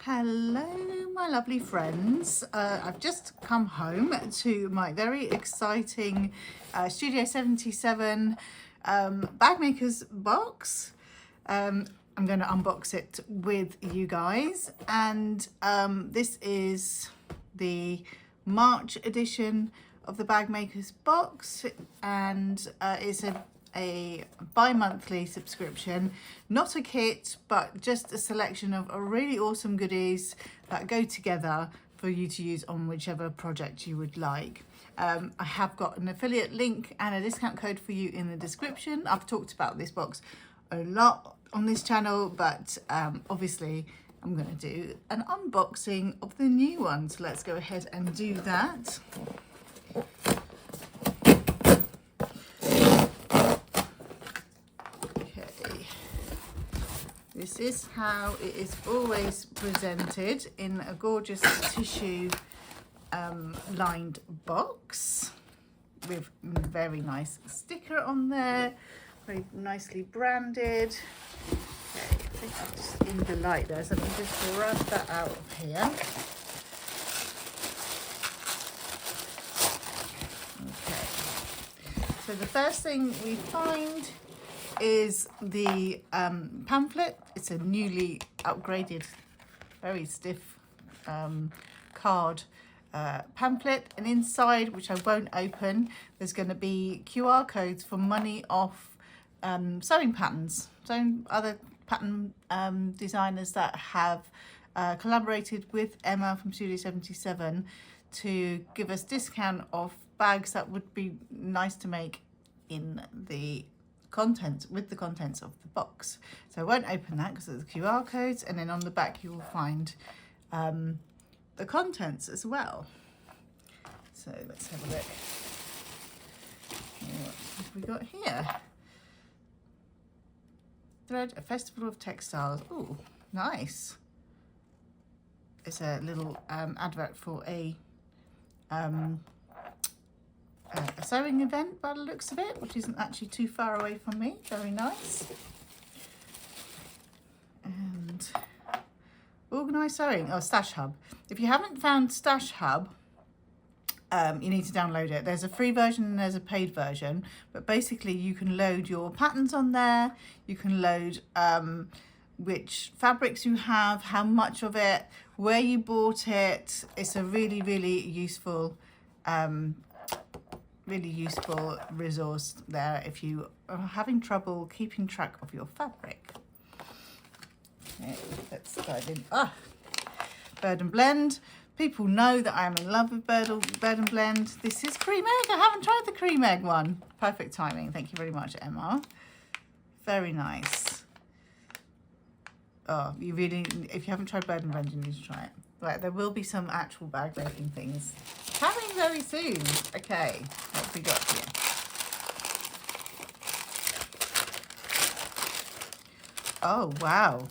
Hello, my lovely friends. I've just come home to my very exciting Studio 77 bag makers box. I'm going to unbox it with you guys, and this is the March edition of the bag makers box, and it's a bi-monthly subscription, not a kit, but just a selection of really awesome goodies that go together for you to use on whichever project you would like. I have got an affiliate link and a discount code for you in the description. I've talked about this box a lot on this channel, but obviously I'm going to do an unboxing of the new one, so let's go ahead and do that. This is how it is always presented, in a gorgeous tissue lined box with a very nice sticker on there, very nicely branded. Okay, I think I'm just in the light there, so let me just grab that out of here. Okay, so the first thing we find is the pamphlet. It's a newly upgraded, very stiff card pamphlet, and inside, which I won't open, there's going to be QR codes for money off sewing patterns. So other pattern designers that have collaborated with Emma from Studio 77 to give us discount off bags that would be nice to make in the contents of the box. So I won't open that because of the QR codes, and then on the back you will find the contents as well. So let's have a look. What have we got here? Thread, a festival of textiles. Oh, nice. It's a little advert for a sewing event by the looks of it, which isn't actually too far away from me. Very nice. And organised sewing, Stash Hub. If you haven't found Stash Hub, you need to download it. There's a free version and there's a paid version, but basically you can load your patterns on there. You can load which fabrics you have, how much of it, where you bought it. It's a really, really useful resource there if you are having trouble keeping track of your fabric. Okay, let's dive in. Bird and Blend. People know that I am in love with Bird and Blend. This is cream egg. I haven't tried the cream egg one. Perfect timing. Thank you very much, Emma. Very nice. Oh, you really, if you haven't tried Bird and Blend, you need to try it. Right, there will be some actual bag making things coming very soon. Okay, what have we got here? Oh, wow.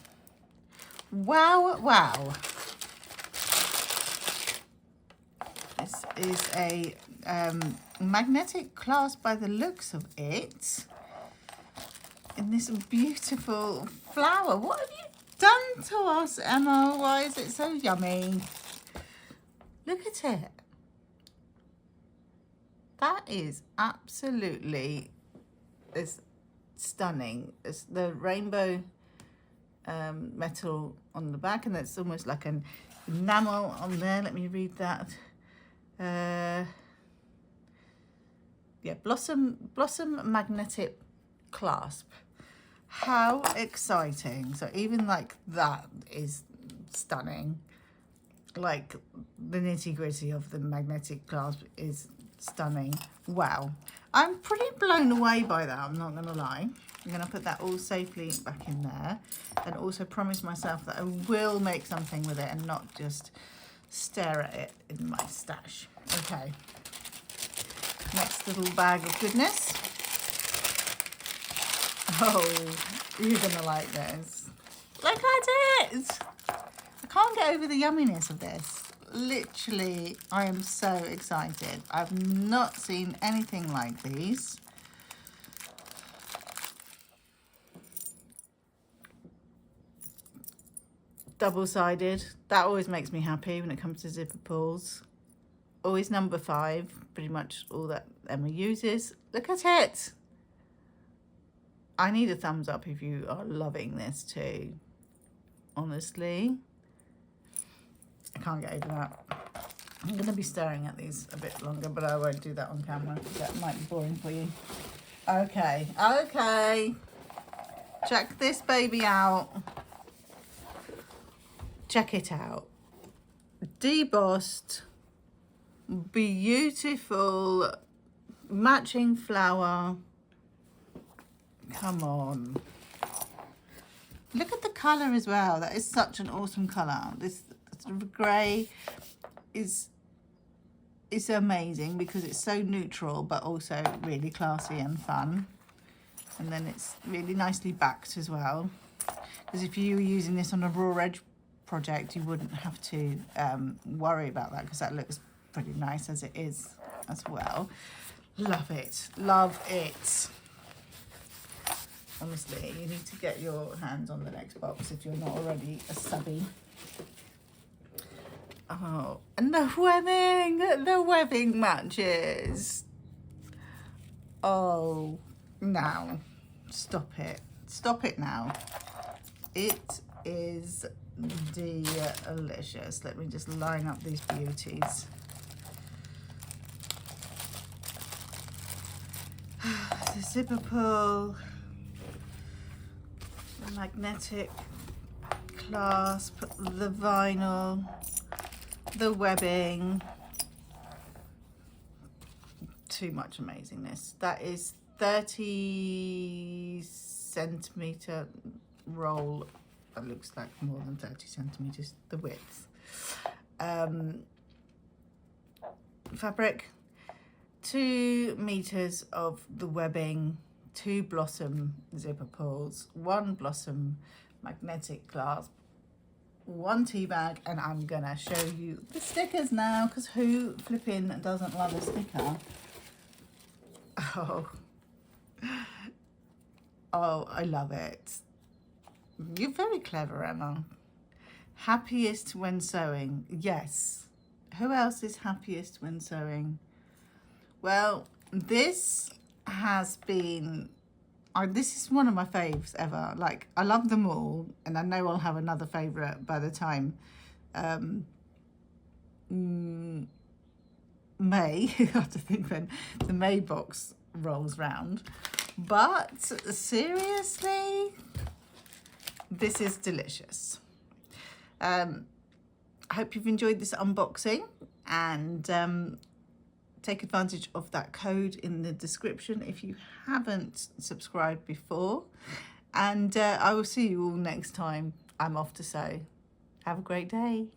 Wow. This is a magnetic clasp by the looks of it. In this beautiful flower. What have you done to us, Emma? Why is it so yummy? Look at it. That is absolutely stunning. It's the rainbow metal on the back, and that's almost like an enamel on there. Let me read that. Yeah, blossom magnetic clasp. How exciting. So even like that is stunning. Like the nitty-gritty of the magnetic clasp is stunning. Wow, I'm pretty blown away by that, I'm not gonna lie. I'm gonna put that all safely back in there, and also promise myself that I will make something with it and not just stare at it in my stash. Okay, next little bag of goodness. Oh, you're gonna like this. Look at it! I can't get over the yumminess of this. Literally, I am so excited. I've not seen anything like these. double-sided. That always makes me happy when it comes to zipper pulls. Always number 5, pretty much all that Emma uses. Look at it. I need a thumbs up if you are loving this too. Honestly, I can't get over that. I'm going to be staring at these a bit longer, but I won't do that on camera. That might be boring for you. Okay, okay. Check this baby out. Check it out. Debossed, beautiful, matching flower. Come on. Look at the colour as well. That is such an awesome colour. This sort of grey is amazing because it's so neutral but also really classy and fun. And then it's really nicely backed as well. Because if you were using this on a raw edge project, you wouldn't have to worry about that because that looks pretty nice as it is as well. Love it. Love it. Honestly, you need to get your hands on the next box if you're not already a subby. Oh, and the webbing matches. Oh, now, stop it. Stop it now. It is delicious. Let me just line up these beauties. The zipper pull. Magnetic clasp, the vinyl, the webbing. Too much amazingness. That is 30 centimeter roll. That looks like more than 30 centimeters, the width. Fabric, 2 meters of the webbing, 2 blossom zipper pulls, 1 blossom magnetic clasp, 1 tea bag, and I'm gonna show you the stickers now because who flipping doesn't love a sticker? Oh, I love it. You're very clever, Emma. Happiest when sewing. Yes. Who else is happiest when sewing? Well, this has been, this is one of my faves ever. Like, I love them all, and I know I'll have another favourite by the time May. I have to think when the May box rolls round. But seriously, this is delicious. I hope you've enjoyed this unboxing, and take advantage of that code in the description if you haven't subscribed before. And I will see you all next time I'm off to sew. Have a great day.